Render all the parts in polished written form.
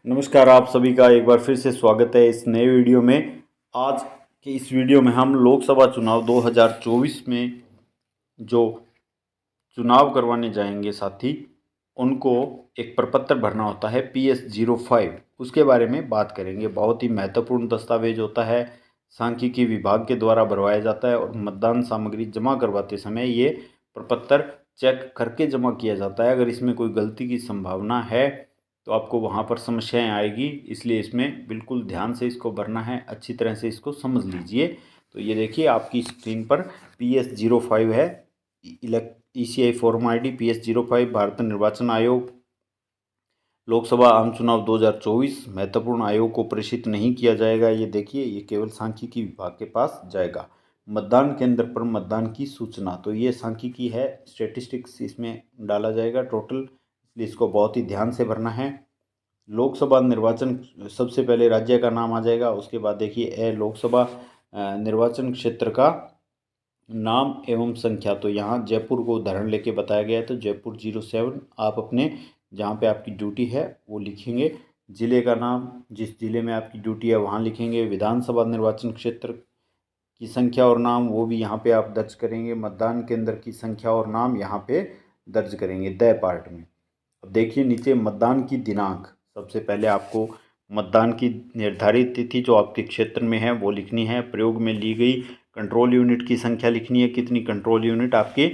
नमस्कार, आप सभी का एक बार फिर से स्वागत है इस नए वीडियो में। आज के इस वीडियो में हम लोकसभा चुनाव 2024 में जो चुनाव करवाने जाएंगे साथी, उनको एक प्रपत्र भरना होता है PS05, उसके बारे में बात करेंगे। बहुत ही महत्वपूर्ण दस्तावेज होता है, सांख्यिकी विभाग के द्वारा भरवाया जाता है और मतदान सामग्री जमा करवाते समय ये प्रपत्र चेक करके जमा किया जाता है। अगर इसमें कोई गलती की संभावना है तो आपको वहाँ पर समस्याएं आएगी, इसलिए इसमें बिल्कुल ध्यान से इसको भरना है, अच्छी तरह से इसको समझ लीजिए। तो ये देखिए आपकी स्क्रीन पर PS05 है, ECI form ID PS05, Bharat निर्वाचन आयोग लोकसभा आम चुनाव 2024 महत्वपूर्ण आयोग को प्रेषित नहीं किया जाएगा। ये देखिए, ये केवल सांख्यिकी विभाग के पास जाएगा। मतदान केंद्र पर मतदान की सूचना, तो ये सांख्यिकी है, स्टेटिस्टिक्स इसमें डाला जाएगा टोटल, इसलिए इसको बहुत ही ध्यान से भरना है। लोकसभा निर्वाचन, सबसे पहले राज्य का नाम आ जाएगा, उसके बाद देखिए लोकसभा निर्वाचन क्षेत्र का नाम एवं संख्या। तो यहाँ जयपुर को उदाहरण लेके बताया गया है, तो जयपुर 07 आप अपने जहाँ पे आपकी ड्यूटी है वो लिखेंगे। ज़िले का नाम, जिस ज़िले में आपकी ड्यूटी है वहाँ लिखेंगे। विधानसभा निर्वाचन क्षेत्र की संख्या और नाम वो भी यहाँ पे आप दर्ज करेंगे। मतदान केंद्र की संख्या और नाम यहाँ पे दर्ज करेंगे द पार्ट में। अब देखिए नीचे मतदान की दिनांक, सबसे पहले आपको मतदान की निर्धारित तिथि जो आपके क्षेत्र में है वो लिखनी है। प्रयोग में ली गई कंट्रोल यूनिट की संख्या लिखनी है, कितनी कंट्रोल यूनिट आपके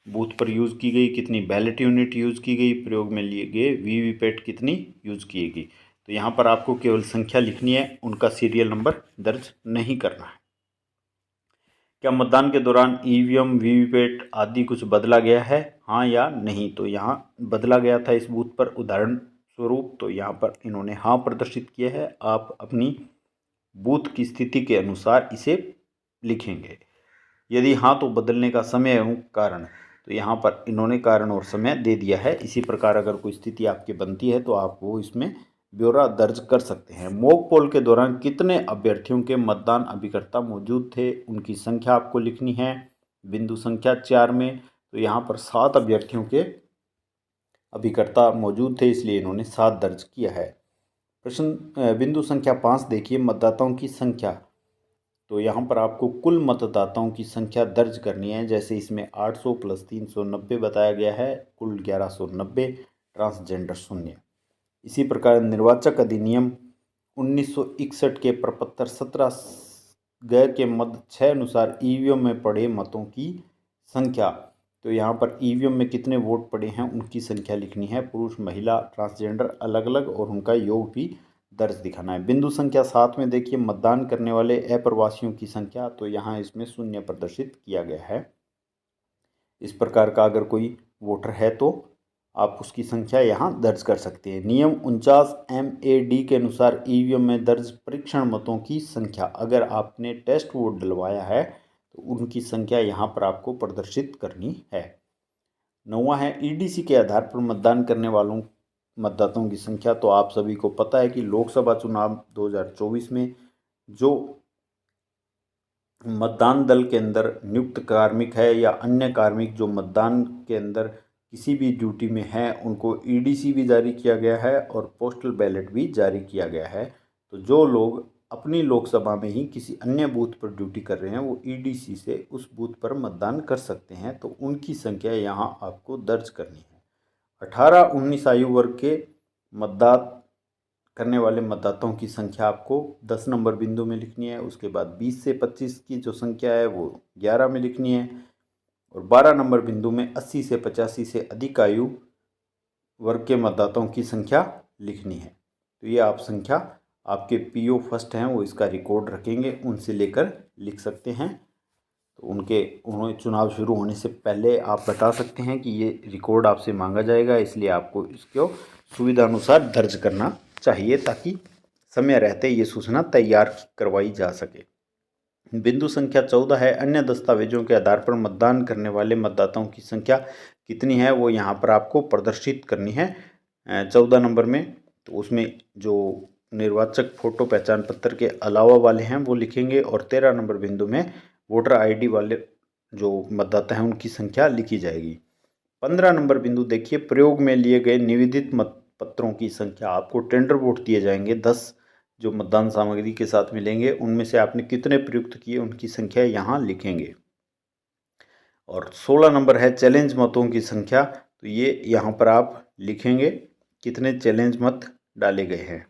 बूथ पर यूज़ की गई, कितनी बैलेट यूनिट यूज़ की गई, प्रयोग में लिए गए वीवीपैट कितनी यूज़ की गई। तो यहाँ पर आपको केवल संख्या लिखनी है, उनका सीरियल नंबर दर्ज नहीं करना है। क्या मतदान के दौरान EVM वीवीपैट आदि कुछ बदला गया है, हाँ या नहीं? तो यहाँ बदला गया था इस बूथ पर उदाहरण स्वरूप, तो यहाँ पर इन्होंने हाँ प्रदर्शित किया है। आप अपनी बूथ की स्थिति के अनुसार इसे लिखेंगे। यदि हाँ तो बदलने का समय एवं कारण, तो यहाँ पर इन्होंने कारण और समय दे दिया है। इसी प्रकार अगर कोई स्थिति आपकी बनती है तो आप वो इसमें ब्यौरा दर्ज कर सकते हैं। मॉक पोल के दौरान कितने अभ्यर्थियों के मतदान अभिकर्ता मौजूद थे, उनकी संख्या आपको लिखनी है बिंदु संख्या 4 में। तो यहाँ पर 7 अभ्यर्थियों के अभिकर्ता मौजूद थे, इसलिए इन्होंने 7 दर्ज किया है। प्रश्न बिंदु संख्या 5 देखिए, मतदाताओं की संख्या। तो यहाँ पर आपको कुल मतदाताओं की संख्या दर्ज करनी है। जैसे इसमें 800 + 390 बताया गया है, कुल 1190, ट्रांसजेंडर 0। इसी प्रकार निर्वाचक अधिनियम 1961 के प्रपत्र 17 ग के मद 6 अनुसार EVM में पड़े मतों की संख्या। तो यहाँ पर EVM में कितने वोट पड़े हैं उनकी संख्या लिखनी है, पुरुष महिला ट्रांसजेंडर अलग अलग, और उनका योग भी दर्ज दिखाना है। बिंदु संख्या 7 में देखिए, मतदान करने वाले अप्रवासियों की संख्या। तो यहाँ इसमें 0 प्रदर्शित किया गया है। इस प्रकार का अगर कोई वोटर है तो आप उसकी संख्या यहाँ दर्ज कर सकते हैं। नियम 49 MAD के अनुसार EVM में दर्ज परीक्षण मतों की संख्या, अगर आपने टेस्ट वोट डलवाया है तो उनकी संख्या यहाँ पर आपको प्रदर्शित करनी है। 9वां है EDC के आधार पर मतदान करने वालों मतदाताओं की संख्या। तो आप सभी को पता है कि लोकसभा चुनाव 2024 में जो मतदान दल के अंदर नियुक्त कार्मिक है या अन्य कार्मिक जो मतदान के अंदर किसी भी ड्यूटी में है, उनको EDC भी जारी किया गया है और पोस्टल बैलेट भी जारी किया गया है। तो जो लोग अपनी लोकसभा में ही किसी अन्य बूथ पर ड्यूटी कर रहे हैं वो EDC से उस बूथ पर मतदान कर सकते हैं, तो उनकी संख्या यहाँ आपको दर्ज करनी है। 18-19 आयु वर्ग के मतदान करने वाले मतदाताओं की संख्या आपको 10 नंबर बिंदु में लिखनी है। उसके बाद 20 से 25 की जो संख्या है वो 11 में लिखनी है, और 12 नंबर बिंदु में 80 से 85 से अधिक आयु वर्ग के मतदाताओं की संख्या लिखनी है। तो ये आप संख्या आपके PO फर्स्ट हैं वो इसका रिकॉर्ड रखेंगे, उनसे लेकर लिख सकते हैं। तो उन्होंने चुनाव शुरू होने से पहले आप बता सकते हैं कि ये रिकॉर्ड आपसे मांगा जाएगा, इसलिए आपको इसको सुविधा अनुसार दर्ज करना चाहिए ताकि समय रहते ये सूचना तैयार करवाई जा सके। बिंदु संख्या 14 है, अन्य दस्तावेजों के आधार पर मतदान करने वाले मतदाताओं की संख्या कितनी है वो यहाँ पर आपको प्रदर्शित करनी है 14 नंबर में। तो उसमें जो निर्वाचक फोटो पहचान पत्र के अलावा वाले हैं वो लिखेंगे, और 13 नंबर बिंदु में वोटर ID वाले जो मतदाता हैं उनकी संख्या लिखी जाएगी। 15 नंबर बिंदु देखिए, प्रयोग में लिए गए निवेदित मत पत्रों की संख्या, आपको टेंडर वोट दिए जाएंगे 10 जो मतदान सामग्री के साथ मिलेंगे, उनमें से आपने कितने प्रयुक्त किए उनकी संख्या यहाँ लिखेंगे। और 16 नंबर है चैलेंज मतों की संख्या, तो ये यहाँ पर आप लिखेंगे कितने चैलेंज मत डाले गए हैं।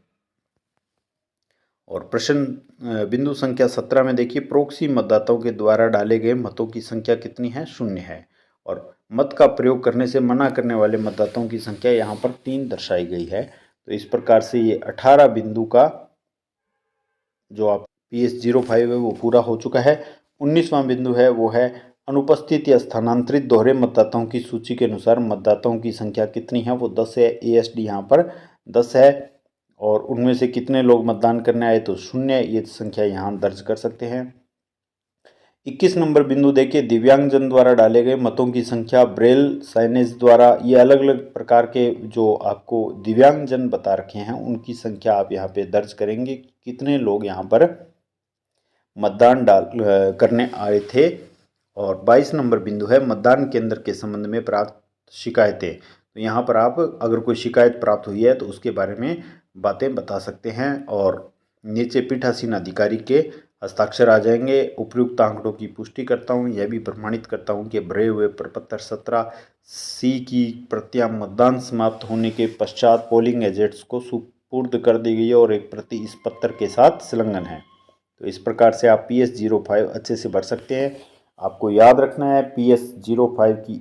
और प्रश्न बिंदु संख्या 17 में देखिए, प्रोक्सी मतदाताओं के द्वारा डाले गए मतों की संख्या कितनी है, 0 है। और मत का प्रयोग करने से मना करने वाले मतदाताओं की संख्या यहाँ पर 3 दर्शाई गई है। तो इस प्रकार से ये 18 बिंदु का जो आप PS05 है वो पूरा हो चुका है। 19वां बिंदु है वो है अनुपस्थित या स्थानांतरित दोहरे मतदाताओं की सूची के अनुसार मतदाताओं की संख्या कितनी है, वो 10 है। ASD यहाँ पर 10 है। और उनमें से कितने लोग मतदान करने आए, तो 0, ये संख्या यहाँ दर्ज कर सकते हैं। 21 नंबर बिंदु देखिए, दिव्यांगजन द्वारा डाले गए मतों की संख्या ब्रेल साइनेज द्वारा, ये अलग अलग प्रकार के जो आपको दिव्यांगजन बता रखे हैं उनकी संख्या आप यहाँ पे दर्ज करेंगे, कितने लोग यहाँ पर मतदान करने आए थे। और 22 नंबर बिंदु है मतदान केंद्र के संबंध में प्राप्त शिकायतें, तो यहाँ पर आप अगर कोई शिकायत प्राप्त हुई है तो उसके बारे में बातें बता सकते हैं। और नीचे पीठासीन अधिकारी के हस्ताक्षर आ जाएंगे। उपयुक्त आंकड़ों की पुष्टि करता हूँ, यह भी प्रमाणित करता हूँ कि भरे हुए प्रपत्र 17C की प्रतियां मतदान समाप्त होने के पश्चात पोलिंग एजेंट्स को सुपुर्द कर दी गई है और एक प्रति इस पत्र के साथ संलग्न है। तो इस प्रकार से आप PS05 अच्छे से भर सकते हैं। आपको याद रखना है PS05 की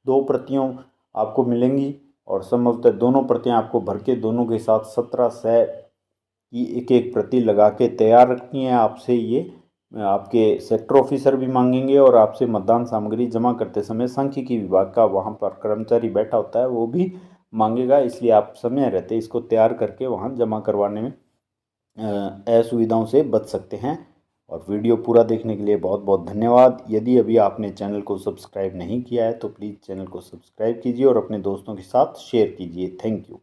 2 प्रतियों आपको मिलेंगी और संभवतः दोनों प्रतियां आपको भर के दोनों के साथ 1700 की एक एक प्रति लगा के तैयार रखनी है। आपसे ये आपके सेक्टर ऑफिसर भी मांगेंगे और आपसे मतदान सामग्री जमा करते समय सांख्यिकी विभाग का वहाँ पर कर्मचारी बैठा होता है वो भी मांगेगा, इसलिए आप समय रहते इसको तैयार करके वहाँ जमा करवाने में असुविधाओं से बच सकते हैं। और वीडियो पूरा देखने के लिए बहुत बहुत धन्यवाद। यदि अभी आपने चैनल को सब्सक्राइब नहीं किया है तो प्लीज़ चैनल को सब्सक्राइब कीजिए और अपने दोस्तों के साथ शेयर कीजिए। Thank you.